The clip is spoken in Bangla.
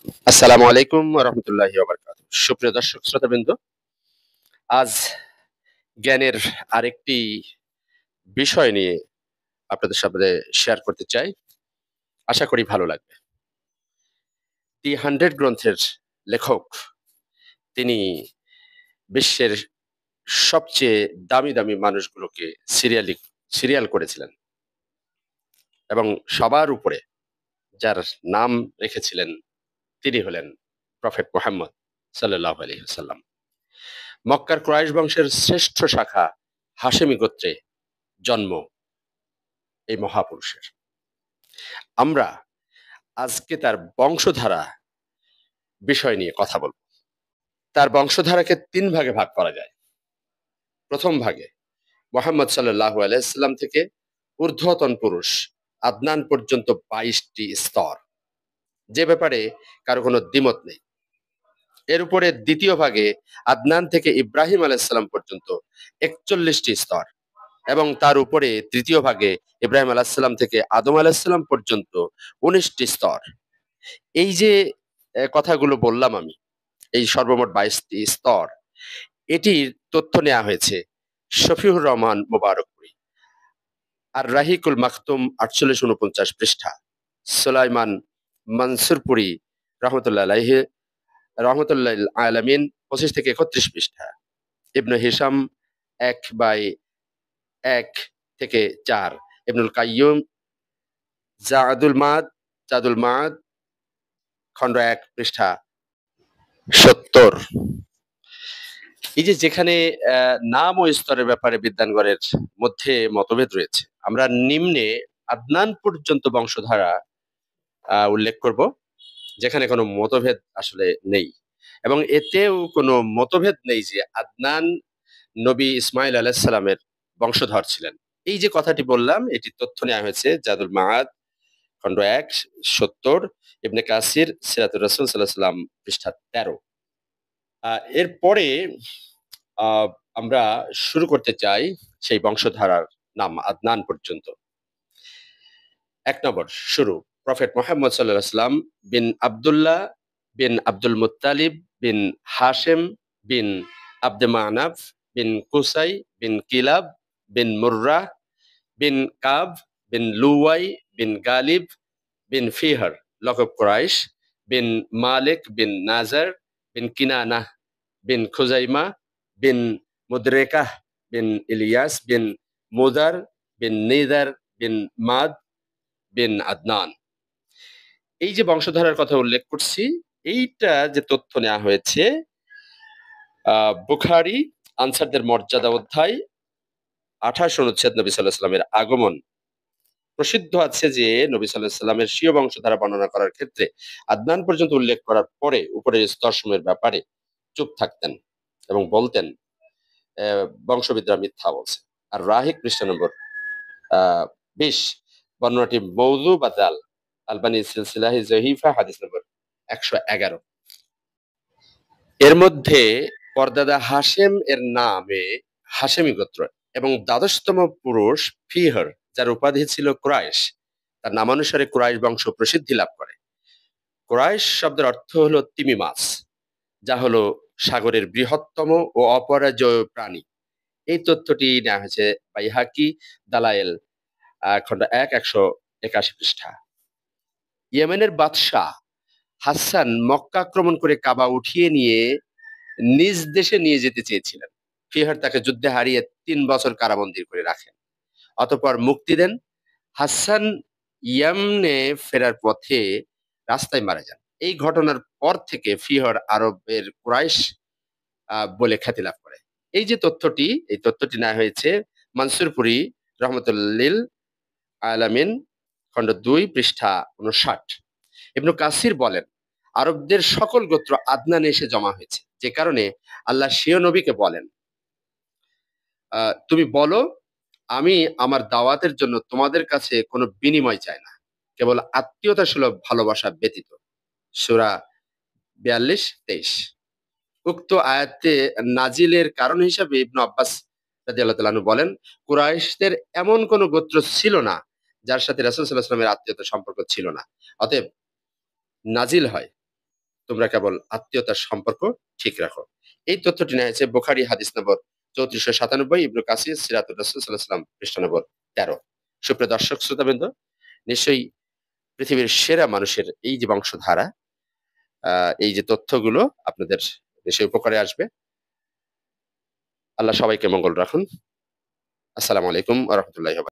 আসসালামু আলাইকুম ওয়া রাহমাতুল্লাহি ওয়া বারাকাতুহু। সুপ্রিয় দর্শক শ্রোতাবৃন্দ, আজ জ্ঞানের আরেকটি বিষয় নিয়ে আপনাদের সাথে শেয়ার করতে চাই। আশা করি ভালো লাগবে। দি 100 গ্রন্থের লেখক তিনি বিশ্বের সবচেয়ে দামি মানুষগুলোকে সিরিয়াল করেছিলেন এবং সবার উপরে যার নাম রেখেছিলেন তিনি হলেন প্রফেট মুহাম্মদ সাল্লাল্লাহু আলাইহি ওয়াসাল্লাম। মক্কার কুরাইশ বংশের শ্রেষ্ঠ শাখা হাশেমি গোত্রে জন্ম এই মহাপুরুষের। আমরা আজকে তার বংশধারা বিষয় নিয়ে কথা বলব। তার বংশধারাকে ৩ ভাগে ভাগ করা যায়। প্রথম ভাগে মুহাম্মদ সাল্লাল্লাহু আলাইহি সাল্লাম থেকে ঊর্ধ্বতন পুরুষ আদনান পর্যন্ত ২২টি স্তর, যে ব্যাপারে কারো কোনো দ্বিমত নেই। এর উপরে দ্বিতীয় ভাগে আদনান থেকে ইব্রাহিম আলাইহিস সালাম পর্যন্ত ৪১টি স্তর এবং তার উপরে তৃতীয় ভাগে ইব্রাহিম আলাইহিস সালাম থেকে আদম আলাইহিস সালাম পর্যন্ত ১৯টি স্তর। এই যে কথাগুলো বললাম আমি, এই সর্বমোট ২২টি স্তর, এটির তথ্য নেওয়া হয়েছে শফিউর রহমান মোবারকপুরী আর রাহিকুল মাকতুম ৪৮-৪৯ পৃষ্ঠা, সুলাইমান মনসুরপুরী রহমতুল্লাহ আলাইহি রহমতুল্লাহ আলামিন ২৫-৩১ পৃষ্ঠা, ইবনু হিসাম ১/১-৪, ইবনুল কাইয়ুম জাদুল মাদ খণ্ড ১ পৃষ্ঠা ৭০। এই যে যেখানে নাম ও স্তরের ব্যাপারে বিদ্বানগণের মধ্যে মতভেদ রয়েছে, আমরা নিম্নে আদনান পর্যন্ত বংশধারা উল্লেখ করব, যেখানে কোনো মতভেদ আসলে নেই এবং এতেও কোনো মতভেদ নেই যে আদনান নবী ইসমাইল আলাইহিস সালামের বংশধর ছিলেন। এই যে কথাটি বললাম, এটির তথ্য নেওয়া হয়েছে জাদুল মাআদ খণ্ড ১ ৭০, ইবনে কাসির সিরাতুর রাসূল সাল্লাল্লাহু আলাইহি ওয়াসাল্লাম পৃষ্ঠা ১৩। এরপরে আমরা শুরু করতে চাই সেই বংশধারার নাম আদনান পর্যন্ত। ১ নম্বর শুরু, প্রফেট মুহাম্মদ সাল্লাল্লাহু আলাইহি ওয়াসাল্লাম বিন আব্দুল্লাহ বিন আব্দুল মুত্তালিব বিন হাশেম বিন আব্দে মানাফ বিন কুসাই বিন কিলাব বিন মুররাহ বিন কাব বিন লুওয়াই বিন গালিব বিন ফিহর লকব কুরাইশ বিন মালিক বিন নাজার বিন কিনানাহ বিন খুজাইমা বিন মুদরেকাহ বিন ইলিয়াস বিন মুদার বিন নিদার বিন মাদ বিন আদনান। এই যে বংশধারার কথা উল্লেখ করছি, এইটা যে তথ্য নেওয়া হয়েছে বুখারী আনসারদের মর্যাদা অধ্যায় ২৮ অনুচ্ছেদ নবী সাল্লাল্লাহু আলাইহি সাল্লামের আগমন। প্রসিদ্ধ আছে যে নবী সাল্লাল্লাহু আলাইহি সাল্লামের স্বীয় বংশধারা বর্ণনা করার ক্ষেত্রে আদনান পর্যন্ত উল্লেখ করার পরে উপরের স্তরসমূহের ব্যাপারে চুপ থাকতেন এবং বলতেন বংশবিদরা মিথ্যা বলছে। আর রাহিক পৃষ্ঠা নম্বর ২০, বর্ণনাটি মওযু বা জাল, আলবানী সিলসিলাহ যহিফা হাদিস নম্বর ১১১। এর মধ্যে পরদাদা হাশেম এর নামে হাশেমি গোত্র এবং দ্বাদশতম পুরুষ ফিহর, যার উপাধি ছিল কুরাইশ, তার নামানুসারে কুরাইশ বংশ প্রসিদ্ধি লাভ করে। কুরাইশ শব্দের অর্থ হলো তিমি মাছ, যা হলো সাগরের বৃহত্তম ও অপরাজেয় প্রাণী। এই তথ্যটি নেওয়া হয়েছে বাইহাকি দালায়েল খণ্ড ১ ১৮১ পৃষ্ঠা। ইয়েমেনের বাদশাহ হাসান মক্কা আক্রমণ করে কাবা উঠিয়ে নিয়ে নিজ দেশে নিয়ে যেতে চেয়েছিলেন। ফিহর তাকে যুদ্ধে হারিয়ে ৩ বছর কারাবন্দী করে রাখেন, অতঃপর মুক্তি দেন। হাসান ইয়ামনে ফেরার পথে রাস্তায় মারা যান। এই ঘটনার পর থেকে ফিহর আরবের কুরাইশ বলে খ্যাতি লাভ করে। এই যে তথ্যটি, এই তথ্যটি নেওয়া হয়েছে মনসুরপুরী রহমতুল্লিল আলামিন খণ্ড ২ পৃষ্ঠা ৫৯। ইবনু কাসির বলেন, আরবদের সকল গোত্র আদনানে এসে জমা হয়েছে, যে কারণে আল্লাহ স্বীয় নবীকে বলেন, তুমি বলো, আমি আমার দাওয়াতের জন্য তোমাদের কাছে কোনো বিনিময় চাই না, কেবল আত্মীয়তা সুলভ ভালোবাসা ব্যতীত। সূরা ৪২-২৩। উক্ত আয়াতে নাজিলের কারণ হিসাবে ইবনু আব্বাস রাদিয়াল্লাহু তাআলা আনহু বলেন, কুরাইশদের এমন কোন গোত্র ছিল না যার সাথে রাসূল সাল্লাল্লাহু আলাইহি ওয়াসাল্লামের আত্মীয়তার সম্পর্ক ছিল না, অতএব নাজিল হয় তোমরা কেবল আত্মীয়তার সম্পর্ক ঠিক রাখো। এই তথ্যটি নেওয়া হয়েছে বুখারী হাদিস নম্বর 3497, ইবনে কাসির সিরাতুর রাসূল সাল্লাল্লাহু আলাইহি ওয়াসাল্লাম পৃষ্ঠা নম্বর 13। সুপ্রিয় দর্শক শ্রোতাবৃন্দ, নিশ্চয়ই পৃথিবীর সেরা মানুষের এই যে বংশধারা, এই যে তথ্যগুলো আপনাদের দেশে উপকারে আসবে। আল্লাহ সবাইকে মঙ্গল রাখুন। আসসালামু আলাইকুম ওয়া রাহমাতুল্লাহি ওয়া বারাকাতুহু।